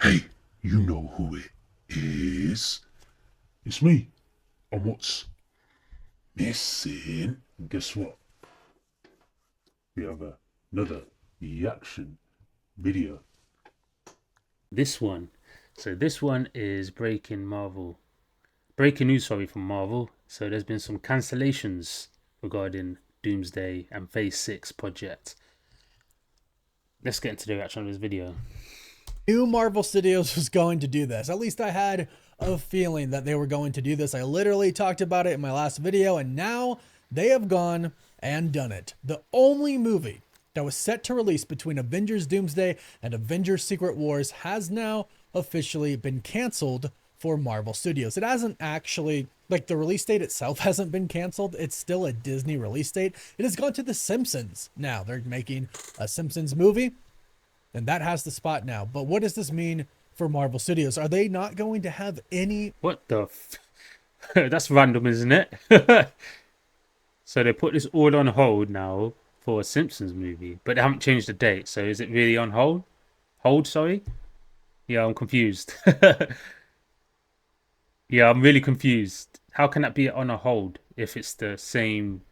Hey, you know who it is. It's me. And what's missing? And guess what? We have another reaction video. This one. So this one is breaking news, sorry, from Marvel. So there's been some cancellations regarding Doomsday and Phase 6 project. Let's get into the reaction of this video. Knew Marvel Studios was going to do this. At least I had a feeling that they were going to do this. I literally talked about it in my last video, and now they have gone and done it. The only movie that was set to release between Avengers Doomsday and Avengers Secret Wars has now officially been canceled for Marvel Studios. It hasn't actually, like, the release date itself hasn't been canceled. It's still a Disney release date. It has gone to The Simpsons now. They're making a Simpsons movie, and that has the spot now. But what does this mean for Marvel Studios? Are they not going to have any? What the That's random, isn't it? So they put this all on hold now for a Simpsons movie, but they haven't changed the date. So is it really on hold? Hold, sorry? Yeah, I'm confused. Yeah, I'm really confused. How can that be on a hold if it's the same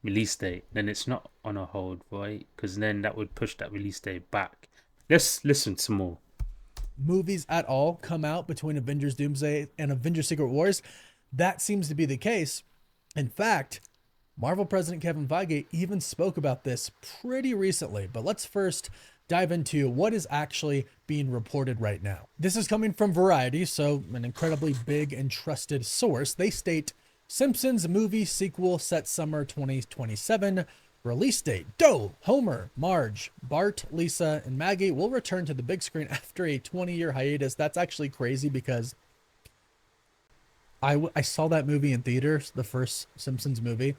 release date? Then it's not on a hold, right? Because then that would push that release date back. Let's listen some more. Movies at all come out between Avengers Doomsday and Avengers Secret Wars? That seems to be the case. In fact, Marvel President Kevin Feige even spoke about this pretty recently. But let's first dive into what is actually being reported right now. This is coming from Variety, so an incredibly big and trusted source. They state Simpsons movie sequel set summer 2027. Release date: Doe, Homer, Marge, Bart, Lisa, and Maggie will return to the big screen after a 20-year hiatus. That's actually crazy because I saw that movie in theaters, the first Simpsons movie,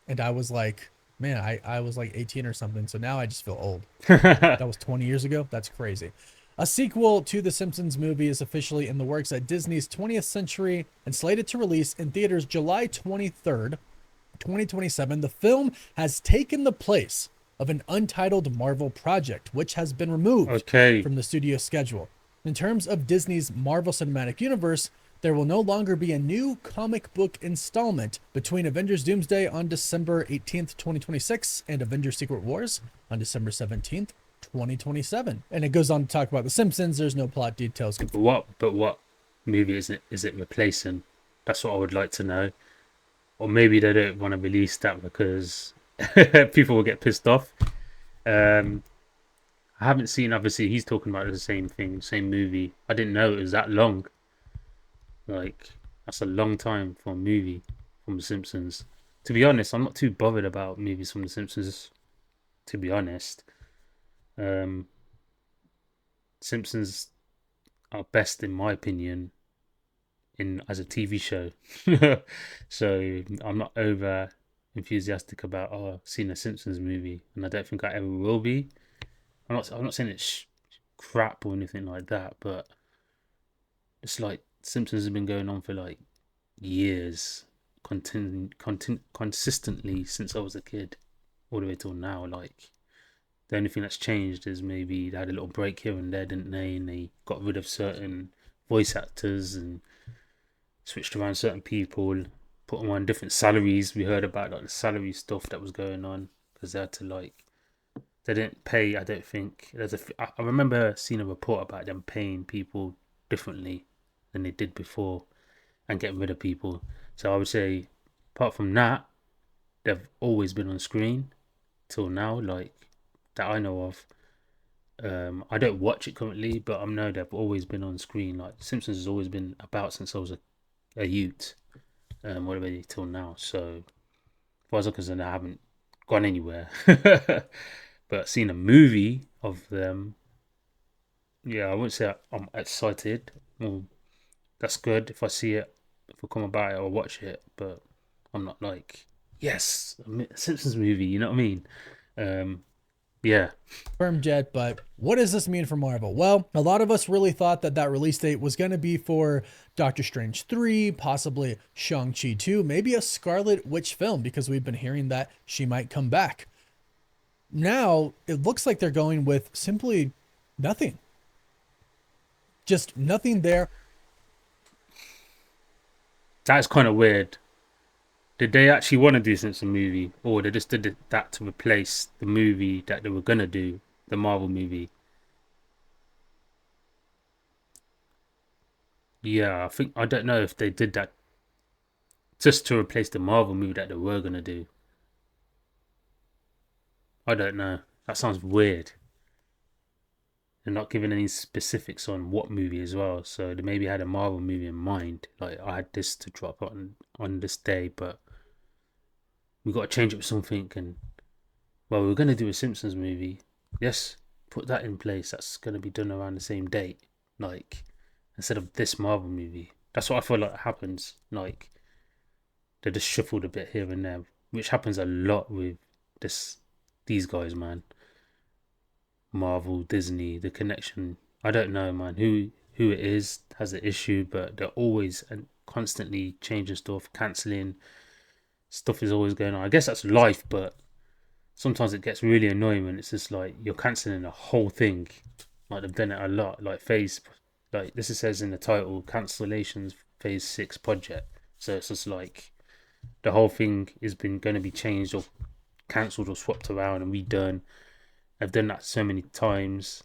and I was like, man, I was like 18 or something. So now I just feel old. That was 20 years ago. That's crazy. A sequel to the Simpsons movie is officially in the works at Disney's 20th Century and slated to release in theaters July 23rd, 2027. The film has taken the place of an untitled Marvel project, which has been removed Okay. from the studio schedule. In terms of Disney's Marvel Cinematic Universe, there will no longer be a new comic book installment between Avengers Doomsday on December 18th, 2026, and Avengers Secret Wars on December 17th, 2027. And it goes on to talk about The Simpsons. There's no plot details. But what movie is it replacing? That's what I would like to know. Or maybe they don't want to release that because people will get pissed off. Um, I haven't seen. Obviously, he's talking about the same thing, same movie. I didn't know it was that long. Like that's a long time for a movie from The Simpsons. To be honest, I'm not too bothered about movies from The Simpsons. To be honest, um, Simpsons are best in my opinion in as a TV show. So I'm not over enthusiastic about seeing a Simpsons movie, and I don't think I ever will be. I'm not saying it's crap or anything like that, but it's like Simpsons has been going on for like years, consistently since I was a kid, all the way till now. Like the only thing that's changed is maybe they had a little break here and there, didn't they? And they got rid of certain voice actors and switched around certain people, put them on different salaries. We heard about like the salary stuff that was going on because they had to like they didn't pay. I don't think I remember seeing a report about them paying people differently than they did before and getting rid of people. So I would say, apart from that, they've always been on screen till now, like that I know of. I don't watch it currently, but I know they've always been on screen. Like Simpsons has always been about since I was a youth, all the way till now. So, as far as I'm concerned, I haven't gone anywhere. But seeing a movie of them, yeah, I wouldn't say I'm excited. Well, that's good if I see it, if I come about it, I'll watch it. But I'm not like, yes, a Simpsons movie. You know what I mean? Um, yeah. Firm jet, but what does this mean for Marvel? Well, a lot of us really thought that that release date was going to be for Doctor Strange 3, possibly Shang-Chi 2, maybe a Scarlet Witch film, because we've been hearing that she might come back. Now, it looks like they're going with simply nothing. Just nothing there. That's kind of weird. Did they actually want to do Simpson movie, or they just did that to replace the movie that they were gonna do, the Marvel movie? Yeah, I don't know if they did that just to replace the Marvel movie that they were gonna do. I don't know. That sounds weird. They're not giving any specifics on what movie as well, so they maybe had a Marvel movie in mind. Like, I had this to drop on this day, but we got to change it with something. And well, we are gonna do a Simpsons movie. Yes, put that in place. That's gonna be done around the same date. Like, instead of this Marvel movie. That's what I feel like happens. Like, they just shuffled a bit here and there, which happens a lot with these guys, man. Marvel, Disney, the connection. I don't know, man. Who it is has an issue, but they're always and constantly changing stuff, cancelling. Stuff is always going on. I guess that's life, but sometimes it gets really annoying when it's just like you're cancelling the whole thing. Like, they've done it a lot. Like this, it says in the title, cancellations phase 6 project. So it's just like the whole thing is going to be changed or cancelled or swapped around and redone. I've done that so many times.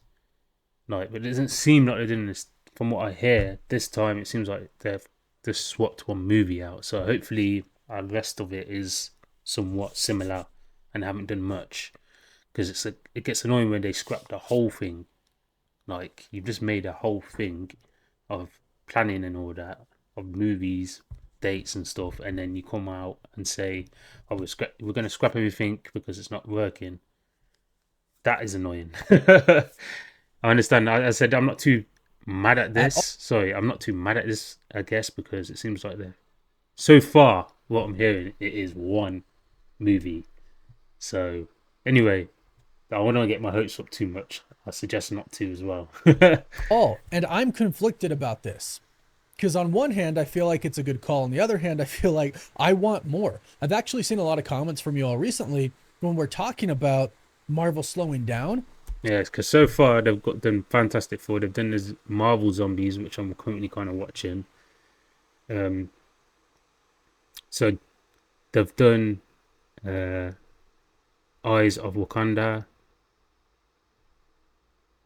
Like, but it doesn't seem like they're doing this. From what I hear, this time it seems like they've just swapped one movie out. So hopefully the rest of it is somewhat similar and haven't done much. Because it gets annoying when they scrap the whole thing. Like, you've just made a whole thing of planning and all that, of movies, dates and stuff, and then you come out and say, "Oh, we're going to scrap everything because it's not working." That is annoying. I understand. I said I'm not too mad at this. Sorry, I'm not too mad at this, I guess, because it seems like so far, what I'm hearing, it is one movie. So, anyway, I don't want to get my hopes up too much. I suggest not to as well. And I'm conflicted about this. Because on one hand, I feel like it's a good call. On the other hand, I feel like I want more. I've actually seen a lot of comments from you all recently when we're talking about Marvel slowing down. Yes, because so far they've done Fantastic Four. They've done this Marvel Zombies, which I'm currently kind of watching. So they've done Eyes of Wakanda,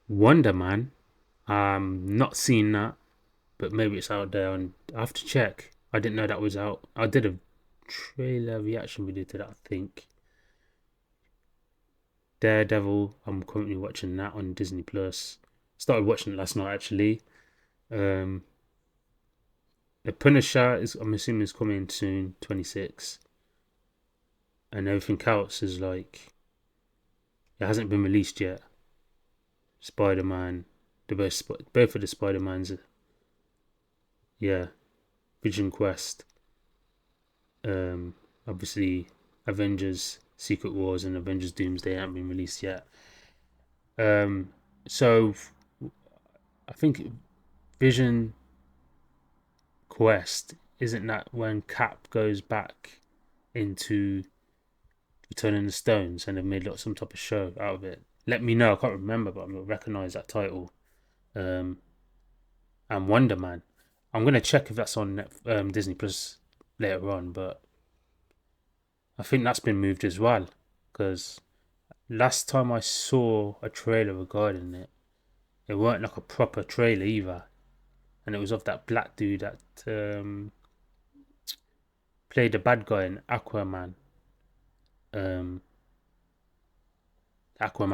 Wonder Man. Not seen that, but maybe it's out there. And I have to check. I didn't know that was out. I did a trailer reaction video to that, I think. Daredevil, I'm currently watching that on Disney Plus. Started watching it last night, actually. The Punisher I'm assuming is coming soon, 26. And everything else is like, it hasn't been released yet. Spider-Man, both of the Spider-Mans. Yeah, Vision Quest. Obviously, Avengers Secret Wars and Avengers Doomsday haven't been released yet. So I think Vision Quest, isn't that when Cap goes back into Returning the Stones and they've made some type of show out of it? Let me know. I can't remember, but I'm gonna recognise that title. And Wonder Man. I'm gonna check if that's on Disney Plus later on, but I think that's been moved as well, because last time I saw a trailer regarding it, it weren't like a proper trailer either, and it was of that black dude that played the bad guy in Aquaman, Aquaman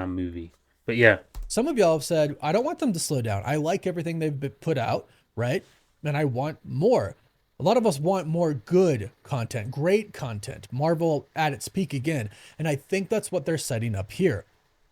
movie. But yeah, some of y'all have said, I don't want them to slow down. I like everything they've put out, right? And I want more. A lot of us want more good content, great content, Marvel at its peak again. And I think that's what they're setting up here.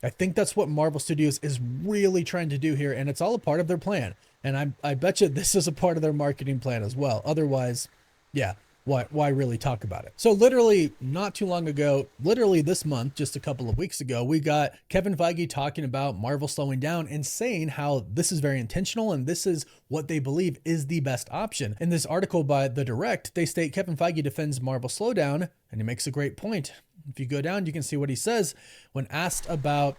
I think that's what Marvel Studios is really trying to do here. And it's all a part of their plan. And I bet you this is a part of their marketing plan as well. Otherwise, yeah, why really talk about it? So literally not too long ago, literally this month, just a couple of weeks ago, we got Kevin Feige talking about Marvel slowing down and saying how this is very intentional and this is what they believe is the best option. In this article by The Direct, they state Kevin Feige defends Marvel slowdown, and he makes a great point. If you go down, you can see what he says when asked about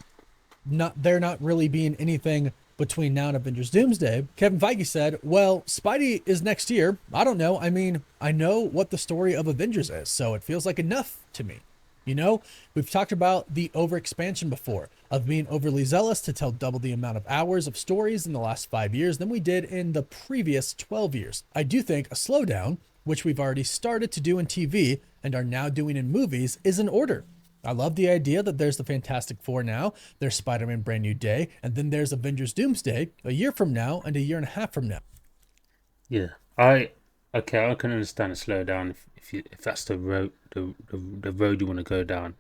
there not really being anything between now and Avengers Doomsday, Kevin Feige said, well, Spidey is next year. I don't know. I mean, I know what the story of Avengers is, so it feels like enough to me. You know, we've talked about the overexpansion before, of being overly zealous to tell double the amount of hours of stories in the last 5 years than we did in the previous 12 years. I do think a slowdown, which we've already started to do in TV and are now doing in movies, is in order. I love the idea that there's the Fantastic Four now, there's Spider-Man Brand New Day, and then there's Avengers Doomsday a year from now and a year and a half from now. Yeah, I can understand a slowdown if that's the road the road you want to go down.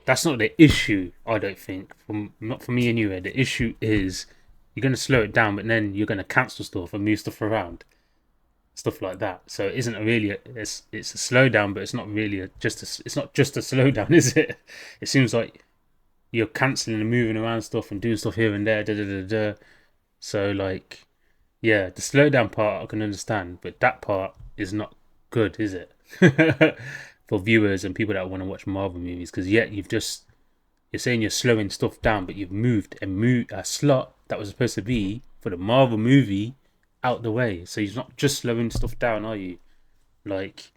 That's not the issue, I don't think. Not for me anyway. The issue is you're going to slow it down, but then you're going to cancel stuff and move stuff around, stuff like that. So it isn't really it's a slowdown, but it's not really it's not just a slowdown, is it? It seems like you're cancelling and moving around stuff and doing stuff here and there. So like, yeah, the slowdown part I can understand, but that part is not good, is it? For viewers and people that want to watch Marvel movies, because yet you're saying you're slowing stuff down, but you've moved a slot that was supposed to be for the Marvel movie out the way. So you're not just slowing stuff down, are you? Like,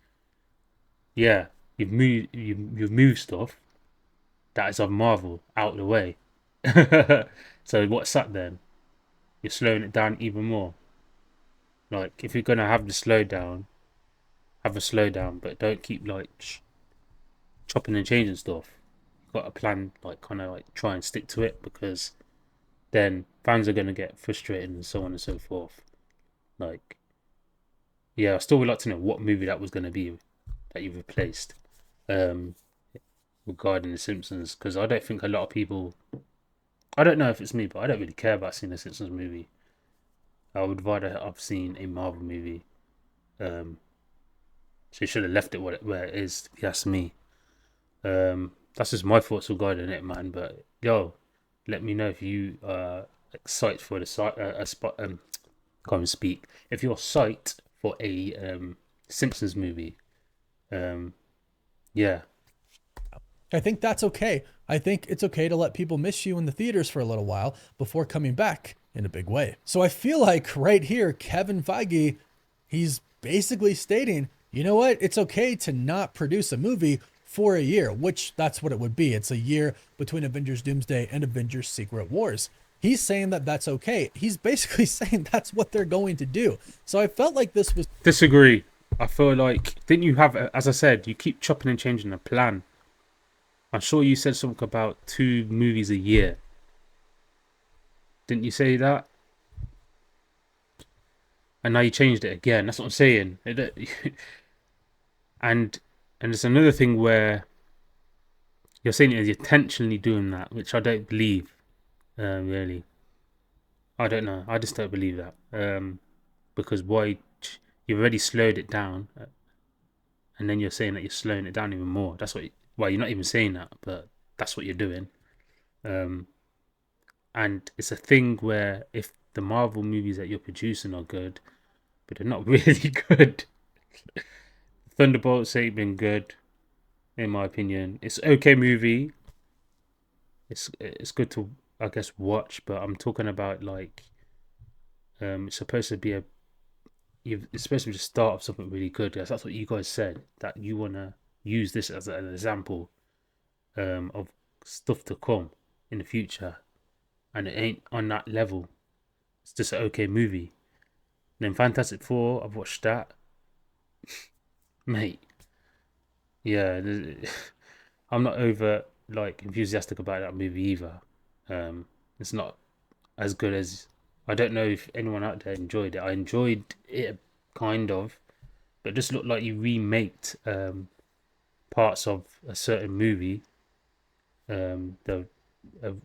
yeah, you've moved stuff that is of Marvel out the way. So what's that then? You're slowing it down even more. Like, if you're gonna have the slowdown, have a slowdown, but don't keep like chopping and changing stuff. You've got a plan, like kind of like try and stick to it, because then fans are gonna get frustrated and so on and so forth. Like, yeah, I still would like to know what movie that was gonna be that you replaced, regarding The Simpsons, because I don't think a lot of people. I don't know if it's me, but I don't really care about seeing a Simpsons movie. I would rather have seen a Marvel movie. So you should have left it where it is, if you ask me. That's just my thoughts regarding it, man. But yo, let me know if you are psyched for the site. Can't even speak. If you're psyched for a Simpsons movie, yeah. I think that's okay. I think it's okay to let people miss you in the theaters for a little while before coming back in a big way. So I feel like right here, Kevin Feige, he's basically stating, you know what? It's okay to not produce a movie for a year, which that's what it would be. It's a year between Avengers Doomsday and Avengers Secret Wars. He's saying that that's okay. He's basically saying that's what they're going to do. So I felt like this was... Disagree. I feel like, didn't you have, as I said, you keep chopping and changing the plan. I'm sure you said something about 2 movies a year. Didn't you say that? And now you changed it again. That's what I'm saying. And there's another thing where you're saying you're intentionally doing that, which I don't believe. Really, I don't know. I just don't believe that. Because why? You've already slowed it down, and then you're saying that you're slowing it down even more. That's what. Well, you're not even saying that, but that's what you're doing. And it's a thing where if the Marvel movies that you're producing are good, but they're not really good. Thunderbolts ain't been good, in my opinion. It's an okay movie. It's good to, I guess, watch, but I'm talking about like, it's supposed to be it's supposed to be the start of something really good. That's what you guys said, that you wanna use this as an example of stuff to come in the future, and it ain't on that level. It's just an okay movie. And then Fantastic Four, I've watched that. Mate, yeah, I'm not over like enthusiastic about that movie either. It's not as good as, I don't know if anyone out there enjoyed it. I enjoyed it kind of, but it just looked like you remaked parts of a certain movie. The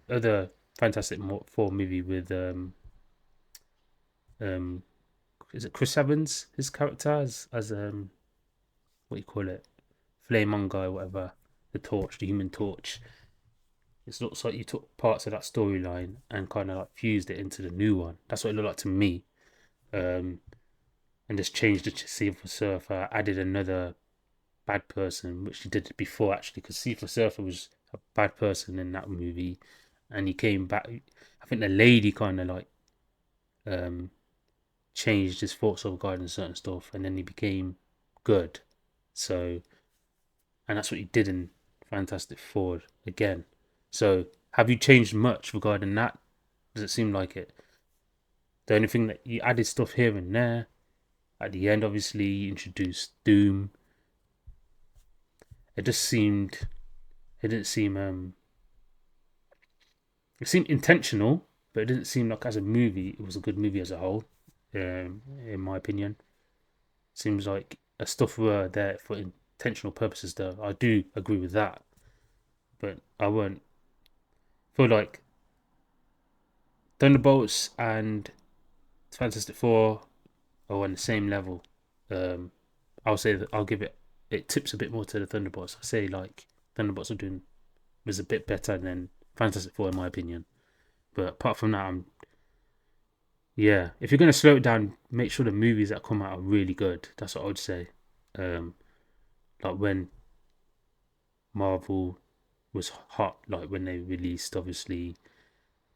other Fantastic Four movie with is it Chris Evans? His character as what do you call it? Flame guy, whatever. The Torch, the Human Torch. It looks like you took parts of that storyline and kind of like fused it into the new one. That's what it looked like to me. And just changed the Silver Surfer, added another bad person, which he did before actually, because Silver Surfer was a bad person in that movie, and he came back. I think the lady kind of like changed his thoughts regarding certain stuff, and then he became good. So, and that's what he did in Fantastic Four again. So, have you changed much regarding that? Does it seem like it? The only thing that you added stuff here and there. At the end, obviously, you introduced Doom. It just seemed. It didn't seem. It seemed intentional, but it didn't seem like as a movie it was a good movie as a whole. In my opinion, seems like stuff were there for intentional purposes. Though I do agree with that, but I won't feel like Thunderbolts and Fantastic Four are on the same level. I'll say that I'll give it. It tips a bit more to the Thunderbolts. I say like Thunderbolts was a bit better than Fantastic Four in my opinion. But apart from that, yeah. If you're gonna slow it down, make sure the movies that come out are really good. That's what I would say. Like when Marvel was hot, like when they released obviously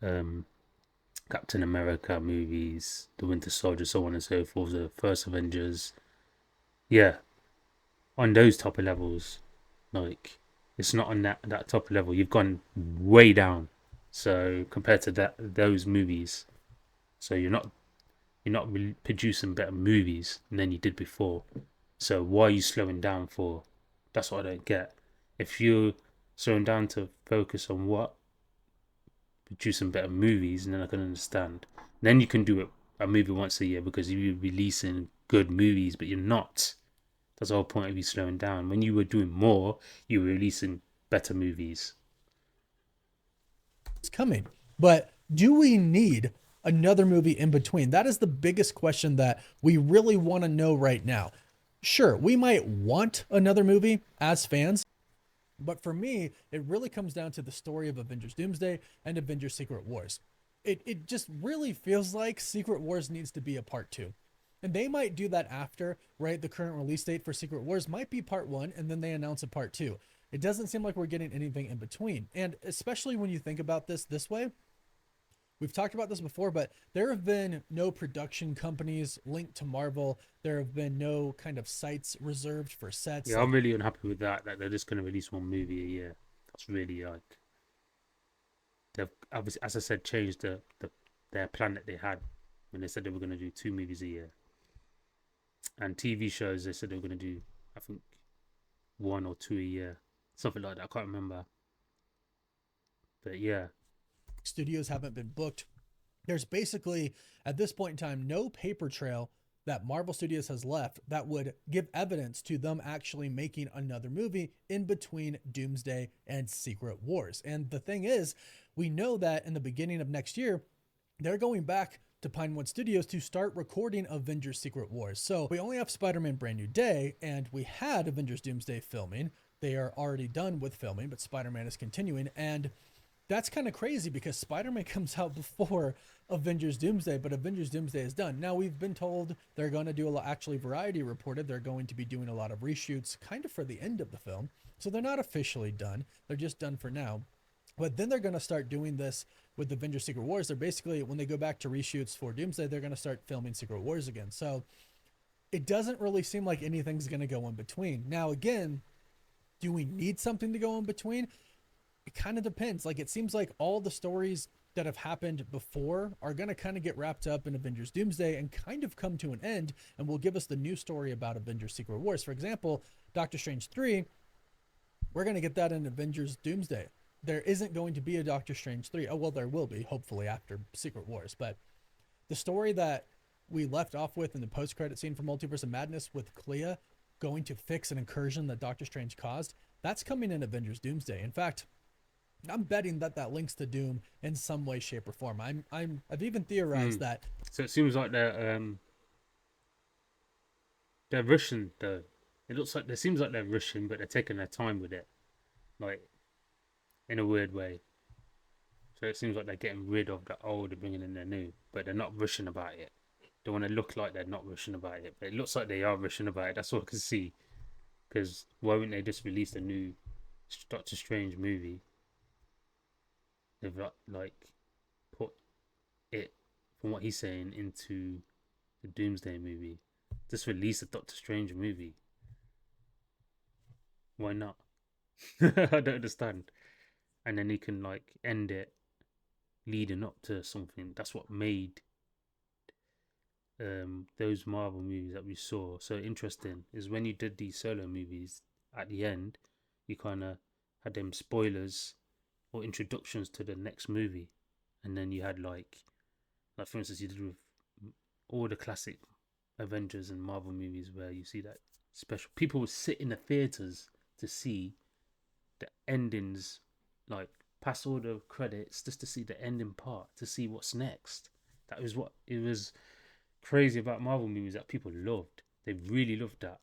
Captain America movies, The Winter Soldier, so on and so forth, the first Avengers. Yeah, on those type of levels, like it's not on that top level. You've gone way down. So compared to those movies, so you're not producing better movies than you did before. So why are you slowing down for? That's what I don't get. If you're slowing down to focus on what producing better movies, then I can understand. Then you can do a movie once a year because you're releasing good movies, but you're not. That's the whole point of you slowing down. When you were doing more, you were releasing better movies. It's coming. But do we need another movie in between? That is the biggest question that we really want to know right now. Sure, we might want another movie as fans, but for me, it really comes down to the story of Avengers Doomsday and Avengers Secret Wars. It just really feels like Secret Wars needs to be a part 2. And they might do that after, right? The current release date for Secret Wars might be part 1, and then they announce a part 2. It doesn't seem like we're getting anything in between. And especially when you think about this way, we've talked about this before, but there have been no production companies linked to Marvel. There have been no kind of sites reserved for sets. Yeah, I'm really unhappy with that they're just going to release one movie a year. That's really like they've obviously, as I said, changed their plan that they had when they said they were going to do 2 movies a year. And TV shows, they said they were going to do, I think, 1 or 2 a year, something like that. I can't remember. But yeah, studios haven't been booked. There's basically, at this point in time, no paper trail that Marvel Studios has left that would give evidence to them actually making another movie in between Doomsday and Secret Wars. And the thing is, we know that in the beginning of next year, they're going back to Pinewood Studios to start recording Avengers Secret Wars. So we only have Spider-Man Brand New Day, and we had Avengers Doomsday filming. They are already done with filming, but Spider-Man is continuing. And that's kind of crazy because Spider-Man comes out before Avengers Doomsday, but Avengers Doomsday is done. Now, we've been told they're going to do a lot, actually Variety reported they're going to be doing a lot of reshoots kind of for the end of the film. So they're not officially done. They're just done for now. But then they're going to start doing this with Avengers Secret Wars. They're basically, when they go back to reshoots for Doomsday, they're going to start filming Secret Wars again. So it doesn't really seem like anything's going to go in between. Now, again, do we need something to go in between? It kind of depends. Like, it seems like all the stories that have happened before are going to kind of get wrapped up in Avengers Doomsday and kind of come to an end, and will give us the new story about Avengers Secret Wars. For example, Doctor Strange 3, we're going to get that in Avengers Doomsday. There isn't going to be a Doctor Strange 3. Oh, well, there will be, hopefully, after Secret Wars. But the story that we left off with in the post-credit scene for Multiverse of Madness with Clea going to fix an incursion that Doctor Strange caused, that's coming in Avengers Doomsday. In fact, I'm betting that links to Doom in some way, shape, or form. I've even theorized that. So it seems like they're rushing though. It seems like they're rushing, but they're taking their time with it, like in a weird way. So it seems like they're getting rid of the old and bringing in the new, but they're not rushing about it. They want to look like they're not rushing about it, but it looks like they are rushing about it. That's all I can see. Because why wouldn't they just release a new Doctor Strange movie? They've like put it from what he's saying, into the Doomsday movie. Just release a Doctor Strange movie. Why not? I don't understand. And then he can like end it leading up to something. That's what made those Marvel movies that we saw so interesting, is when you did these solo movies at the end, you kind of had them spoilers or introductions to the next movie, and then you had like for instance you did with all the classic Avengers and Marvel movies where you see that special people would sit in the theaters to see the endings, like past all the credits, just to see the ending part, to see what's next. That was what it was crazy about Marvel movies, that people loved. They really loved that.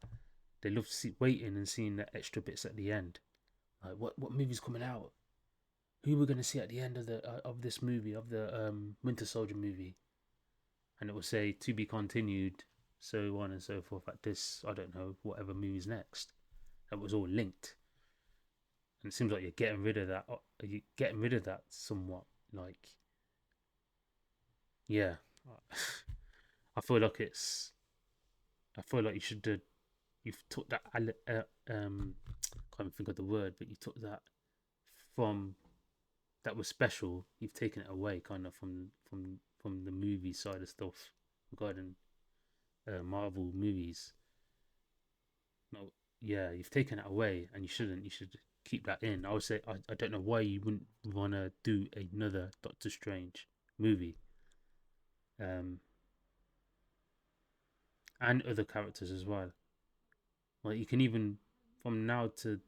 They loved waiting and seeing the extra bits at the end. Like what movie's coming out? Who we're gonna see at the end of the of this movie, of the Winter Soldier movie? And it will say to be continued, so on and so forth. At this, I don't know, whatever movie's next. That was all linked. And it seems like you're getting rid of that. You're getting rid of that somewhat. Like, yeah. I feel like you should have. You've took that. Can't even think of the word, but you took that from that was special. You've taken it away, kind of from the movie side of stuff regarding Marvel movies. No, yeah, you've taken it away, and you shouldn't. You should keep that in. I would say I don't know why you wouldn't want to do another Doctor Strange movie. And other characters as well. Like you can even from now to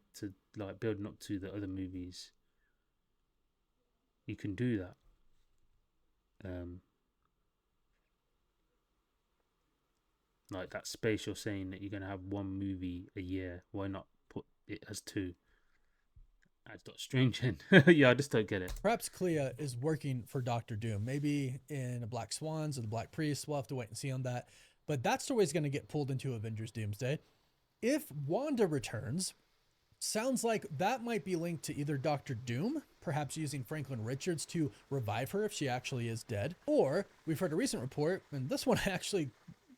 like building up to the other movies, you can do that. Like that space you're saying that you're gonna have one movie a year. Why not put it as two? That's Doctor Strange in. Yeah, I just don't get it. Perhaps Clea is working for Doctor Doom, maybe in a Black Swans or the Black Priest. We'll have to wait and see on that. But that story is going to get pulled into Avengers Doomsday. If Wanda returns, sounds like that might be linked to either Doctor Doom, perhaps using Franklin Richards to revive her if she actually is dead. Or we've heard a recent report, and this one I actually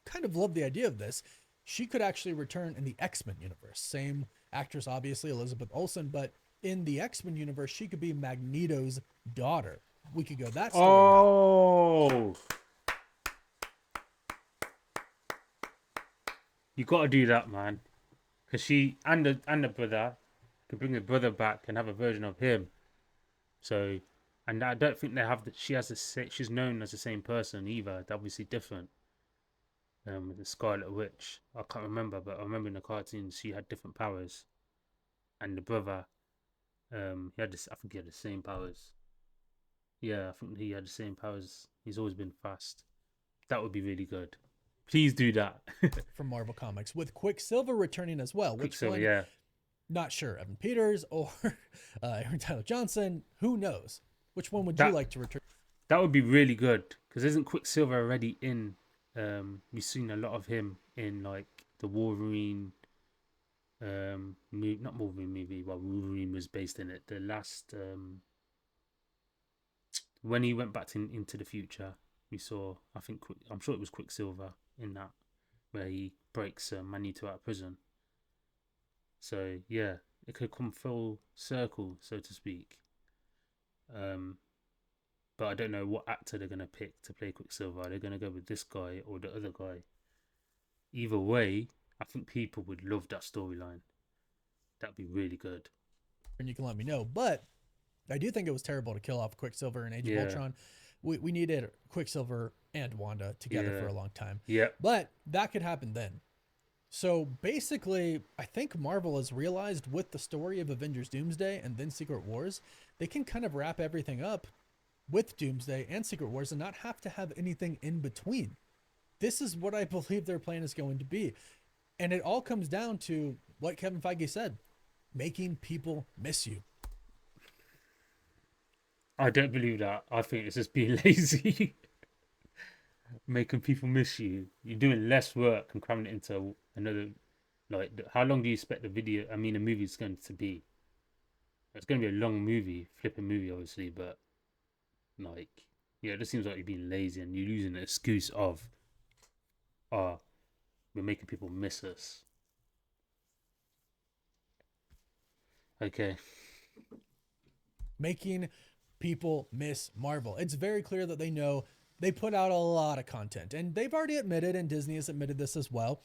kind of love the idea of this. She could actually return in the X-Men universe. Same actress, obviously, Elizabeth Olsen, but in the X-Men universe, she could be Magneto's daughter. We could go that story. Oh, you got to do that, man, because she and the brother could bring the brother back and have a version of him. So, and I don't think they have. She has she's known as the same person either. They're obviously different. With the Scarlet Witch, I can't remember, but I remember in the cartoons she had different powers, and the brother, he had this. I think he had the same powers. Yeah, I think he had the same powers. He's always been fast. That would be really good. Please do that. From Marvel Comics, with Quicksilver returning as well. Quicksilver, which one? yeah. Not sure. Evan Peters or Aaron Tyler Johnson. Who knows? Which one would you like to return? That would be really good, because isn't Quicksilver already in? We've seen a lot of him in like the Wolverine, not Wolverine movie. Well, Wolverine was based in it. The last, when he went back into the future, we saw. I'm sure it was Quicksilver in that, where he breaks Magneto out of prison. So yeah, it could come full circle, so to speak. But I don't know what actor they're going to pick to play Quicksilver. Are they going to go with this guy or the other guy? Either way, I think people would love that storyline. That'd be really good. And you can let me know. But I do think it was terrible to kill off Quicksilver and Age of Ultron. We needed Quicksilver and Wanda together for a long time. Yeah. But that could happen then. So basically, I think Marvel has realized with the story of Avengers Doomsday and then Secret Wars, they can kind of wrap everything up with Doomsday and Secret Wars and not have to have anything in between. This is what I believe their plan is going to be. And it all comes down to what Kevin Feige said, making people miss you. I don't believe that. I think it's just being lazy. Making people miss you. You're doing less work and cramming it into another, like, how long do you expect a movie is going to be? It's going to be a long movie, flipping movie, obviously, but like, Yeah, it just seems like you're being lazy and you're using the excuse of, we're making people miss us. Okay. Making people miss Marvel. It's very clear that they know they put out a lot of content, and they've already admitted, and Disney has admitted this as well.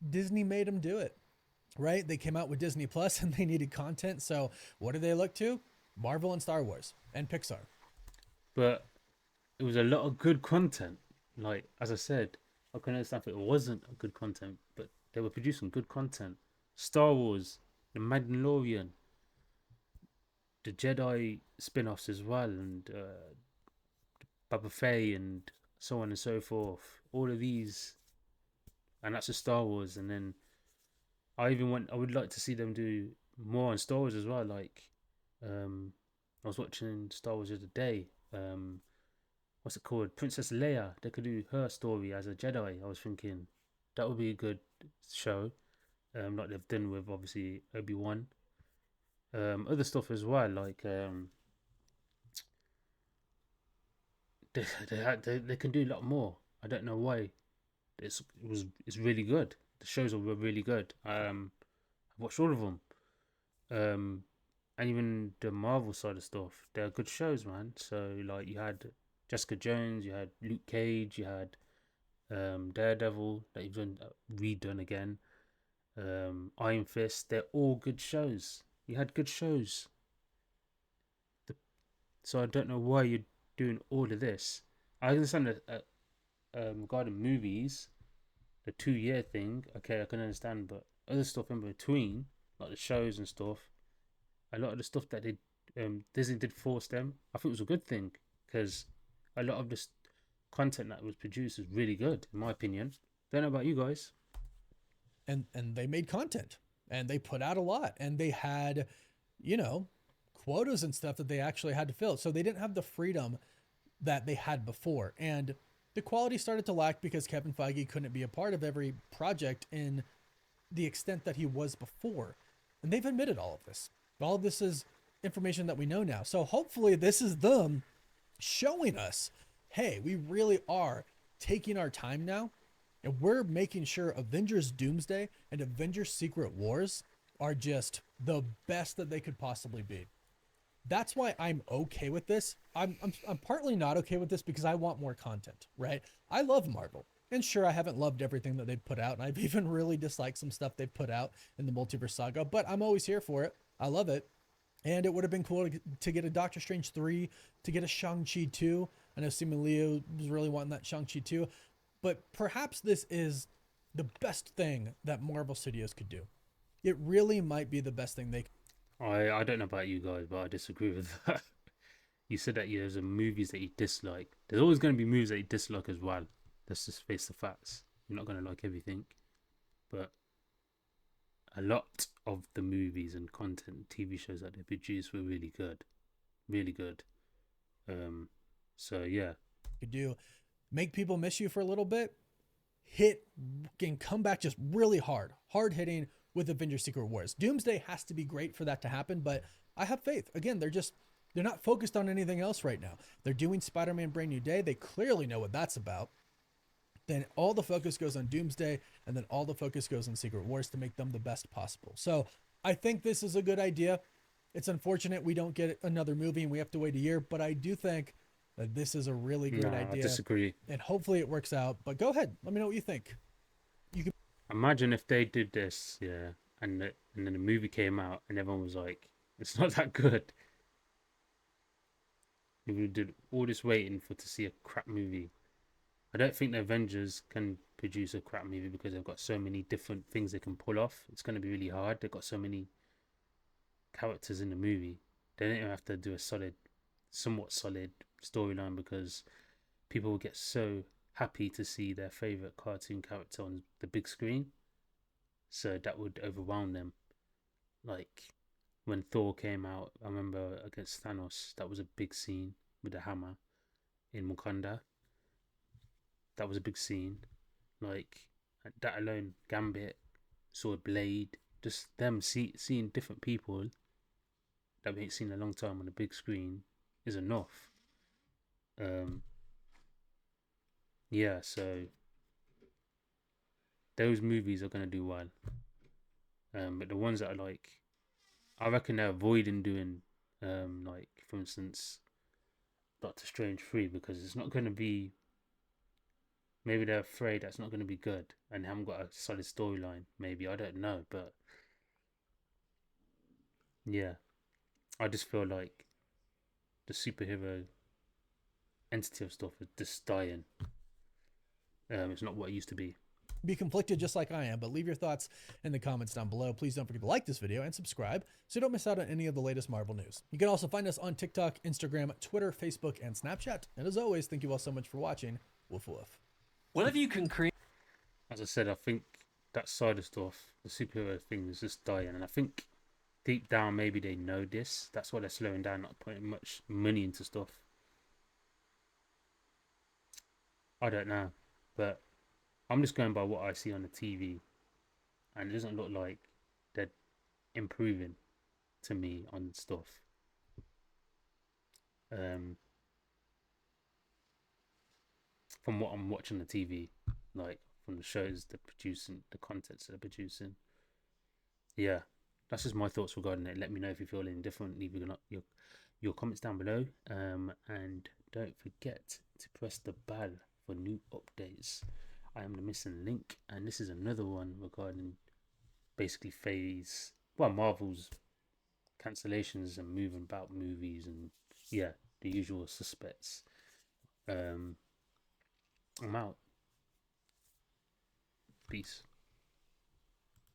Disney made them do it, right? They came out with Disney Plus and they needed content. So what do they look to? Marvel and Star Wars and Pixar. But it was a lot of good content. Like, as I said, I can understand if it wasn't a good content, but they were producing good content. Star Wars, The Mandalorian, the Jedi spin offs as well, and Boba Fett, and so on and so forth. All of these, and that's a Star Wars. And then I would like to see them do more on Star Wars as well. Like, I was watching Star Wars the other day. What's it called? Princess Leia. They could do her story as a Jedi. I was thinking that would be a good show. Like they've done with obviously Obi-Wan. Other stuff as well, like they can do a lot more. I don't know why. It's really good. The shows were really good. I've watched all of them. And even the Marvel side of stuff, they're good shows, man. So like you had Jessica Jones, you had Luke Cage, you had Daredevil that you've done redone again. Iron Fist, they're all good shows. You had good shows. So I don't know why you're doing all of this. I understand that regarding movies, the 2 year thing, okay, I can understand, but other stuff in between, like the shows and stuff, a lot of the stuff that Disney did force them, I think it was a good thing because a lot of this content that was produced is really good, in my opinion. Don't know about you guys. And they made content and they put out a lot, and they had, you know, quotas and stuff that they actually had to fill. So they didn't have the freedom that they had before. And the quality started to lack because Kevin Feige couldn't be a part of every project in the extent that he was before. And they've admitted all of this. All of this is information that we know now. So hopefully this is them showing us, hey, we really are taking our time now, and we're making sure Avengers Doomsday and Avengers Secret Wars are just the best that they could possibly be. That's why I'm okay with this. I'm partly not okay with this because I want more content, right? I love Marvel. And sure, I haven't loved everything that they've put out, and I've even really disliked some stuff they've put out in the Multiverse Saga, but I'm always here for it. I love it. And it would have been cool to get a Doctor Strange 3, to get a Shang-Chi 2. I know Simu Liu was really wanting that Shang-Chi 2. But perhaps this is the best thing that Marvel Studios could do. It really might be the best thing they could. I don't know about you guys, but I disagree with that. You said that there's movies that you dislike. There's always going to be movies that you dislike as well. Let's just face the facts. You're not going to like everything. But a lot of the movies and content, TV shows that they produced were really good. Really good. So, yeah. Could do. Make people miss you for a little bit. Hit and come back just really hard. Hard hitting with Avengers Secret Wars. Doomsday has to be great for that to happen, but I have faith. Again, they're not focused on anything else right now. They're doing Spider-Man Brand New Day. They clearly know what that's about. Then all the focus goes on Doomsday, and then all the focus goes on Secret Wars to make them the best possible. So I think this is a good idea. It's unfortunate we don't get another movie and we have to wait a year, but I do think that this is a really great idea. I disagree. And hopefully it works out. But go ahead. Let me know what you think. Imagine if they did this, yeah, and then the movie came out and everyone was like, it's not that good. We did all this waiting to see a crap movie. I don't think the Avengers can produce a crap movie because they've got so many different things they can pull off. It's going to be really hard. They've got so many characters in the movie. They don't even have to do a somewhat solid storyline because people will get so happy to see their favorite cartoon character on the big screen. So that would overwhelm them. Like when Thor came out, I remember against Thanos, that was a big scene with the hammer in Wakanda. That was a big scene. Like that alone, Gambit, Sword Blade, just them seeing different people that we ain't seen in a long time on the big screen is enough. Yeah, so those movies are gonna do well. But the ones that are like, I reckon they're avoiding doing, like for instance, Doctor Strange 3 because it's not gonna be. Maybe they're afraid that's not gonna be good and haven't got a solid storyline. Maybe I don't know, but yeah, I just feel like the superhero entity of stuff is just dying. It's not what it used to be. Be conflicted just like I am, but leave your thoughts in the comments down below. Please don't forget to like this video and subscribe so you don't miss out on any of the latest Marvel news. You can also find us on TikTok, Instagram, Twitter, Facebook, and Snapchat. And as always, thank you all so much for watching. Woof woof. What if you can create? As I said, I think that side of stuff, the superhero thing, is just dying, and I think deep down maybe they know this. That's why they're slowing down, not putting much money into stuff. I don't know, but I'm just going by what I see on the TV, and it doesn't look like they're improving to me on stuff. From what I'm watching on the TV, like from the shows they're producing, the contents they're producing. Yeah, that's just my thoughts regarding it. Let me know if you feel any different. Leave your comments down below. And don't forget to press the bell for new updates. I am the missing link, and this is another one regarding basically Marvel's cancellations and moving about movies and yeah, the usual suspects. I'm out. Peace.